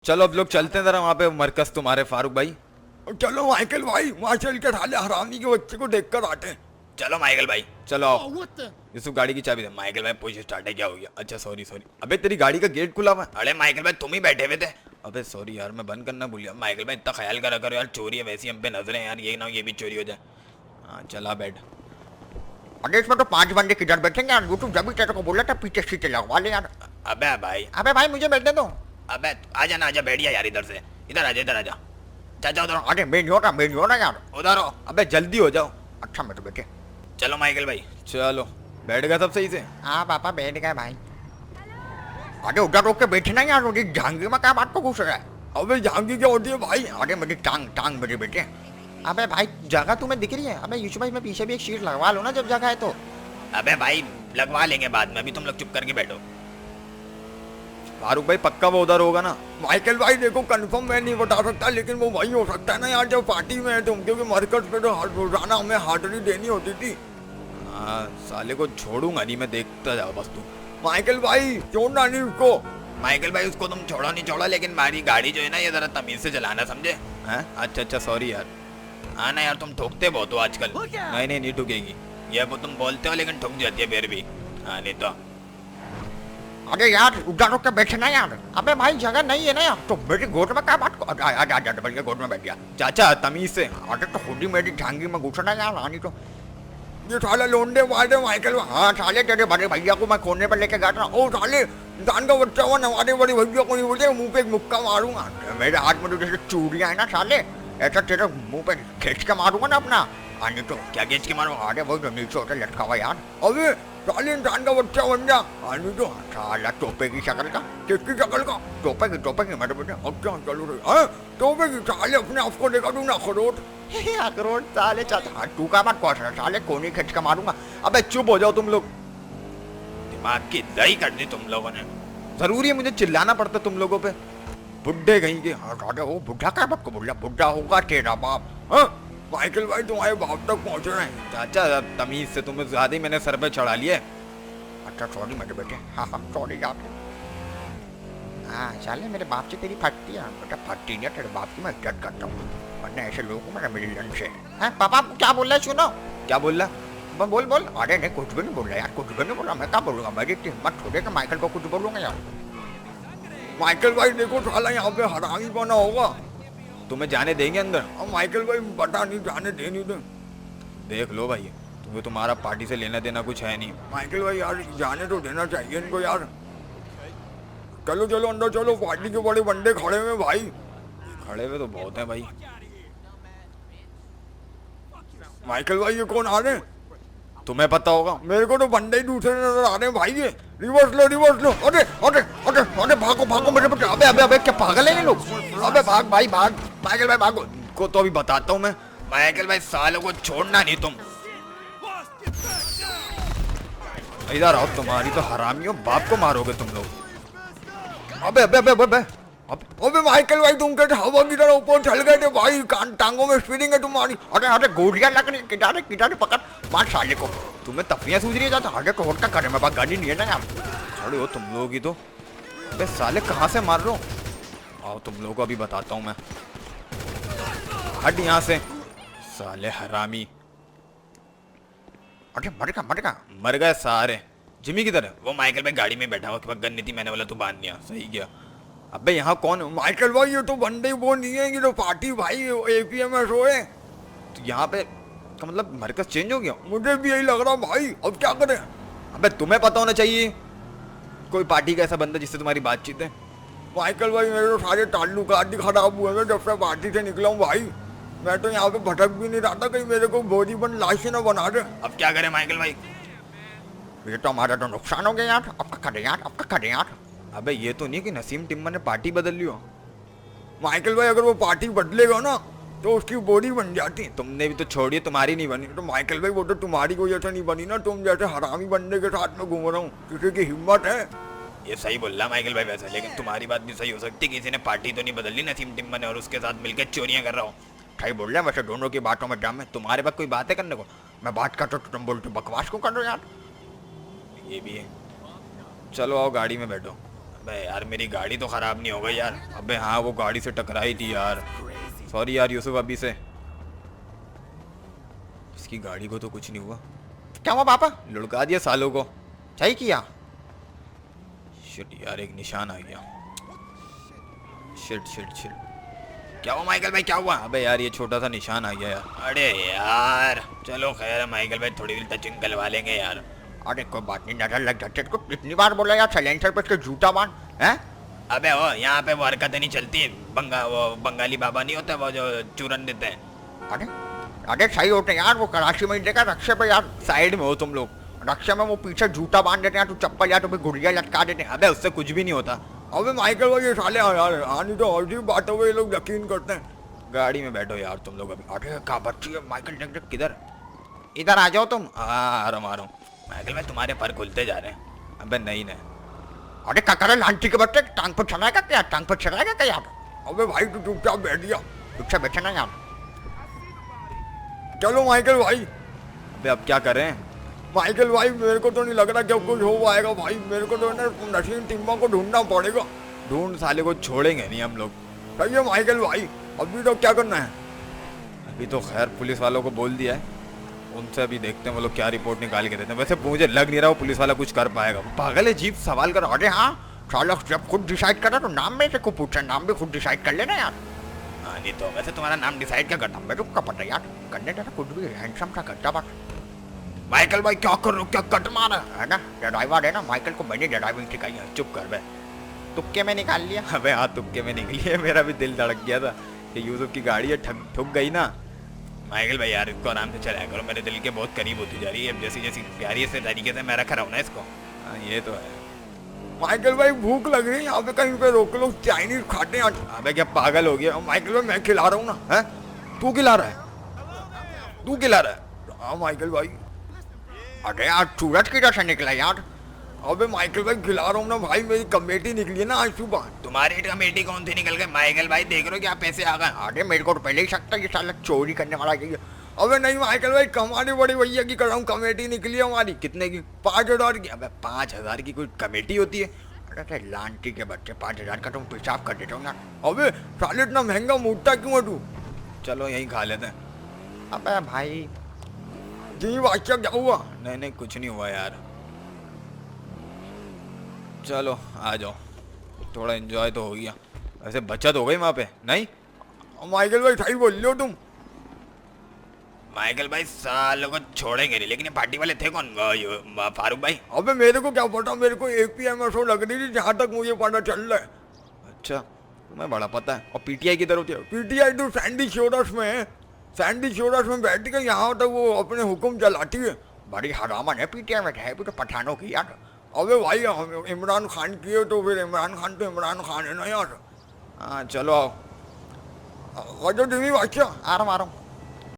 चलो अब लोग चलते हैं जरा वहाँ पे मरकज तुम्हारे फारूक भाई। चलो माइकल भाई वहाँ चल के साले हरामी के बच्चे को देख कर आते हैं। चलो माइकल भाई चलो आओ। यूसुफ गाड़ी की चाबी दे। माइकल भाई पुश स्टार्ट है, क्या हो गया? अच्छा सॉरी सॉरी। अबे तेरी गाड़ी का गेट खुला हुआ है। अरे माइकल भाई तुम ही बैठे हुए थे। अबे सॉरी यार मैं बंद करना भूल गया। माइकल भाई इतना ख्याल करा करो यार, चोरी है वैसी हम पे नजरें यार, ये ना ये भी चोरी हो जाए। हाँ चला बैठ। अरे इसमें तो 5 बंदे किधर बैठेंगे यार, यूट्यूब जब भी तेरे को बोला था पीछे सीटे लगवा ले यार। अबे भाई अबे भाई मुझे बैठने दो। अबे आजा ना, आजा बैठ जा यार, इधर से इधर आजा, इधर आजा। चाचा उधर अरे मैं नहीं हो रहा यार। उधर हो। अबे जल्दी हो जाओ। अच्छा मैं तो बैठे। चलो माइकल भाई चलो। बैठ गया सब सही से? हाँ पापा बैठ गए भाई। अरे उधर रोक के बैठना यार, मुझे झांगी में क्या बात को घुस रहा है? अबे झांगी क्या होती है भाई? अरे मेरी टांग मेरे बेटे। अबे भाई जगह तुम्हें दिख रही है? अबे यूसुफ भाई मैं पीछे भी एक सीट लगवा लो ना जब जगह है तो। अबे भाई लगवा लेंगे बाद में, अभी तुम लोग चुप करके बैठो। फारूक भाई पक्का वो उधर होगा ना? माइकल भाई देखो कंफर्म मैं नहीं बता सकता, लेकिन वो वही हो सकता है ना यार जब पार्टी में है तुम, क्योंकि मरकज पे तो रोजाना हमें हाजिरी देनी होती थी। हाँ साले को छोड़ूंगा नहीं मैं, देखता जाओ बस तू। माइकल भाई छोड़ना नहीं उसको। माइकल भाई उसको तुम छोड़ो नहीं छोड़ो, लेकिन हमारी गाड़ी जो है ना ये जरा तमीज से चलाना, समझे? हैं? अच्छा अच्छा सॉरी यार। हाँ ना यार तुम ठोकते बहुत हो आजकल। नहीं नहीं नहीं ठुकेगी ये, वो तुम बोलते हो लेकिन ठुक जाती है फिर भी। हाँ नहीं तो। अरे यार उधर रुक के बैठना यार। अबे भाई जगह नहीं है ना यार, तो मेरी गोद में क्या बात को? आजा बल्कि गोद में बैठ गया। चाचा तमीज से। अरे तो खुद ही मेरी झांगी में घुसना यार, आनी तो ये साले लोंडे वाले माइकल। हाँ साले तेरे बड़े भैया को मैं कोने पर लेके गया था। ओ साले इंसान का बच्चा हुआ हमारे बड़े भैया को नहीं बोलते, मुंह पे एक मुक्का मारूंगा। मेरे हाथ में तो जैसे चूड़ियां है ना साले, ऐसा तेरे मुंह पे खींच के मारूंगा ना अपना। आनी तो क्या खींच के मारो? अरे वो जो नीचे होता लटका हुआ यार। अबे साले इंसान का बच्चा बन जा। आनी तो साला टोपे की शक्ल का। किसकी शक्ल का? टोपे की मेरे बेटे। अब क्या चलो रही? टोपे की साले अपने आप को देखा तू ना अखरोट। अखरोट साले चाचा तू का बात कौन सा साले कोनी खींच के मारूंगा। अबे चुप हो जाओ तुम लोग, दिमाग की दही कर दी तुम लोगों ने। जरूरी है मुझे चिल्लाना पड़ता तुम लोगों पे? बुड्ढे कहीं के। अरे वो बुढ़ा का बात को बोल रहा? बुढ़ा होगा तेरा बाप। हाँ माइकल भाई तुम्हारे बाप तक पहुंच रहे हैं। चाचा तमीज से, तुम्हें ज्यादा ही मैंने सर पे चढ़ा लिया। अच्छा सॉरी मेरे बेटे। हाँ सॉरी यार। हाँ साले मेरे बाप से तेरी फटती है बेटा, फटती नहीं, तेरे बाप की मैं इज्जत करता हूँ, वरना ऐसे लोगों को मेरा मिलन से। हाँ पापा क्या बोल रहा है सुनो। क्या बोल रहा? बोल बोल। अरे नहीं कुछ भी नहीं बोल रहा यार, कुछ भी नहीं बोल रहा। मैं क्या बोलूँगा? मेरी मत छोड़े कि माइकल को कुछ बोलूँगा यार। माइकल भाई देखो साला यहाँ पे हरामी बना होगा। तुम्हें जाने देंगे अंदर? माइकल भाई बता नहीं जाने दे नहीं दे। देख लो भाई तुम्हें तुम्हारा पार्टी से लेना देना कुछ है नहीं। माइकल भाई यार जाने तो देना चाहिए इनको यार। चलो चलो अंदर चलो, पार्टी के बड़े बंदे खड़े हुए भाई। खड़े हुए तो बहुत हैं भाई। माइकल भाई ये कौन आ रहे हैं? तुम्हें पता होगा। मेरे को तो बंदे ही दूसरे नजर आ रहे हैं भाई। ये रिवर्स लो रिवर्स लो। अरे अरे अरे अरे भागो भागो मेरे बेटे। अबे अबे अबे क्या पागल है ये लोग? अबे भाग भाई भाग। माइकल भाई भागो। को तो अभी बताता हूँ मैं। माइकल भाई सालों को छोड़ना नहीं तुम। इधर आओ, तुम्हारी तो हरामियों बाप को मारोगे तुम लोग। अबे अबे अबे अबे अबे माइकल भाई तुम कहते हवा की तरह ऊपर चल गए थे भाई, कान टांगों में स्पीडिंग है तुम्हारी। अरे अरे गोलियां लग रही, किनारे किनारे पकड़ मार साले को। तुम्हें तफियां सूझ रही है? जाता आगे तो होटका करे, मेरे पास गाड़ी नहीं है ना यार। खड़े हो तुम लोग ही तो। अबे साले कहाँ से मार रहे हो? आओ तुम लोगों को अभी बताता हूँ मैं। हट यहाँ से साले हरामी। अरे मर गए सारे। जिमी किधर है? वो माइकल भाई गाड़ी में बैठा हुआ, गन नहीं थी, मैंने बोला तू बांध दिया, सही किया। अबे यहाँ कौन? माइकल भाई ये तो बंदे वो नहीं है, ये तो पार्टी भाई APMS है। तो यहाँ पे का मतलब मरकज चेंज हो गया? मुझे भी यही लग रहा भाई, अब क्या करें? अबे तुम्हें पता होना चाहिए कोई पार्टी का ऐसा बंदा जिससे तुम्हारी बातचीत है। माइकल भाई मेरे तो सारे ताल्लुकात ही खराब हुए हैं जब से पार्टी से निकला हूँ भाई। मैं तो यहाँ पे भटक भी नहीं रहा था, कहीं मेरे को बोरी बन लाशें ना बना दे। अब क्या करें माइकल भाई? ये तो हमारा तो नुकसान हो गया यार। अब क्या करें यार, अब क्या करें यार? अबे ये तो नहीं कि नसीम टिम्बर ने पार्टी बदल ली हो। माइकल भाई अगर वो पार्टी बदलेगा ना तो उसकी बोरी बन जाती। तुमने भी तो छोड़ी, तुम्हारी नहीं बनी। तो माइकल भाई वो तो तुम्हारी वजह से नहीं बनी ना, तुम जैसे हरामी बंदे के साथ में घूम रहा हूँ, किसी की हिम्मत है। ये सही बोल रहा माइकल भाई वैसा, लेकिन तुम्हारी बात भी सही हो सकती है। किसी ने पार्टी तो नहीं बदली नसीम टिम्बर ने और उसके साथ मिलकर चोरियां कर रहा हूँ। सही बोल रहे हैं वैसे, दोनों की बातों में दम है। तुम्हारे पास कोई बात है करने को? मैं बात करता तो तुम बोलते बकवास को कर रहे हो यार। ये भी है। चलो आओ गाड़ी में बैठो। अबे यार मेरी गाड़ी तो ख़राब नहीं हो गई यार। अबे हाँ वो गाड़ी से टकराई थी यार। सॉरी यार यूसुफ अभी से। इसकी गाड़ी को तो कुछ नहीं हुआ। क्या हुआ पापा? लुढ़का दिया सालों को। सही किया। शिट यार एक निशान आ गया। Shit shit shit. क्या हुआ माइकल भाई क्या हुआ? अबे यार ये छोटा सा निशान आ गया यार। अरे यार चलो खैर है माइकल भाई, थोड़ी देर टचिंग करवा लेंगे यार। अरे कोई बात नहीं, नजर लग जाती है इसको। कितनी बार बोला यार साइलेंसर पे इसके जूता बांध हैं। अबे वो यहाँ पे वो हरकतें नहीं चलती। वो बंगाली बाबा नहीं होते वो जो चूरन देते हैं। अरे अरे सही होते हैं यार, वो कराची में ही देखा रक्शे पे यार। साइड में हो तुम लोग। रक्शे में वो पीछे जूता बांध देते हैं, तो चप्पल या तो फिर गुड़िया लटका देते हैं। अबे उससे कुछ भी नहीं होता। अबे माइकल भाई ये साले यार आनी तो अजीब बातों पे ये लोग यकीन करते हैं। गाड़ी में बैठो यार तुम लोग अभी। अरे क्या बच्ची है माइकल, देख देख किधर। इधर आ जाओ तुम। हाँ आ रहा हूँ माइकल भाई, तुम्हारे पर खुलते जा रहे हैं। अबे नहीं नहीं। अरे क्या करे लांटी के बच्चे, टांग पर चलाएगा क्या? टांग पर चलाएगा क्या यार? अबे भाई तू चुपचाप बैठ गया, चुपचाप बैठे ना यार। चलो माइकल भाई। अबे अब क्या करें? माइकल भाई मेरे को तो नहीं लग रहा कि अब कुछ हो पाएगा भाई। मेरे को तो ना नशीन टीमों को ढूंढना पड़ेगा। ढूंढ साले को छोड़ेंगे नहीं हम लोग। सही है माइकल भाई, अभी तो क्या करना है? अभी तो खैर पुलिस वालों को बोल दिया है, उनसे अभी देखते हैं वो लोग क्या रिपोर्ट निकाल के देते हैं। वैसे मुझे लग नहीं रहा वो पुलिस वाला कुछ कर पाएगा। पागल है जीप सवाल कर। अरे हाँ साला जब खुद डिसाइड करा तो नाम में से को पूछा, नाम भी खुद डिसाइड कर लेना यार। हाँ नहीं तो वैसे तुम्हारा नाम डिसाइड क्या करता? मेरे को पता यार, करने देना कुछ भी, हैंडसम सा करता बस। माइकल भाई क्या कर रहे हो? क्या कट मारा है ना? ड्राइवर है ना माइकल को, मैंने ड्राइविंग सिखाई है। चुप कर बे। तुक्के में निकाल लिया। अबे हाँ तुक्के में निकली है। मेरा भी दिल धड़क गया था कि यूसुफ की गाड़ी है ठुक गई ना। माइकल भाई यार इसको आराम से चलाया करो, मेरे दिल के बहुत करीब होती जा रही है। जैसी जैसी प्यारी से तरीके से मैं रख रहा हूँ ना इसको। हाँ ये तो है। माइकल भाई भूख लग रही है, यहाँ पे कहीं पे रोक लो, चाइनीज खाते हैं। अबे क्या पागल हो गया? माइकल भाई मैं खिला रहा हूँ ना। है तू खिला रहा है? तू खिला रहा है? हाँ माइकल भाई। अरे यार सूरज किधर से निकला यार? अबे माइकल भाई खिला रहा हूँ ना भाई, मेरी कमेटी निकली है ना आज सुबह। तुम्हारी कमेटी कौन सी निकल गई माइकल भाई? देख रहे हो क्या पैसे आ गए? अरे मेरे को तो पहले ही सकता है ये साला चोरी करने वाला ये। अबे नहीं माइकल भाई, कमाने बड़ी भैया की कर रहा हूँ, कमेटी निकली है हमारी। कितने की? 5,000 की। अबे 5,000 की कोई कमेटी होती है? अरे लांटी के बच्चे, 5,000 का तुम पेशाब कर देता हूँ यार। अबे साले इतना महंगा मूटता क्यों है तू? चलो यहीं खा लेते हैं। अबे भाई जी बादशाह क्या हुआ? नहीं नहीं कुछ नहीं हुआ यार। चलो आ जाओ, थोड़ा एंजॉय तो हो गया। वैसे बचत हो गई वहाँ पे नहीं? माइकल भाई सही बोल रहे हो तुम। माइकल भाई सालों को छोड़ेंगे नहीं, लेकिन ये पार्टी वाले थे कौन? फारूक भाई। अबे मेरे को क्या पता, मेरे को APMSO लग रही थी जहाँ तक मुझे पता चल रहा है। अच्छा तुम्हें बड़ा पता है। और PTI किधर होती है? PTI तो सैंडी शोरस में है। सैंडी शोरस में बैठ के यहाँ तक वो अपने हुक्म चलाती है। बड़ी हरामन है PTI में, है भी तो पठानों की यार। अबे भाई इमरान खान की है तो फिर इमरान खान तो इमरान खान है ना यार। हाँ चलो आओ। दिवी बादशाह आ रहा हूँ।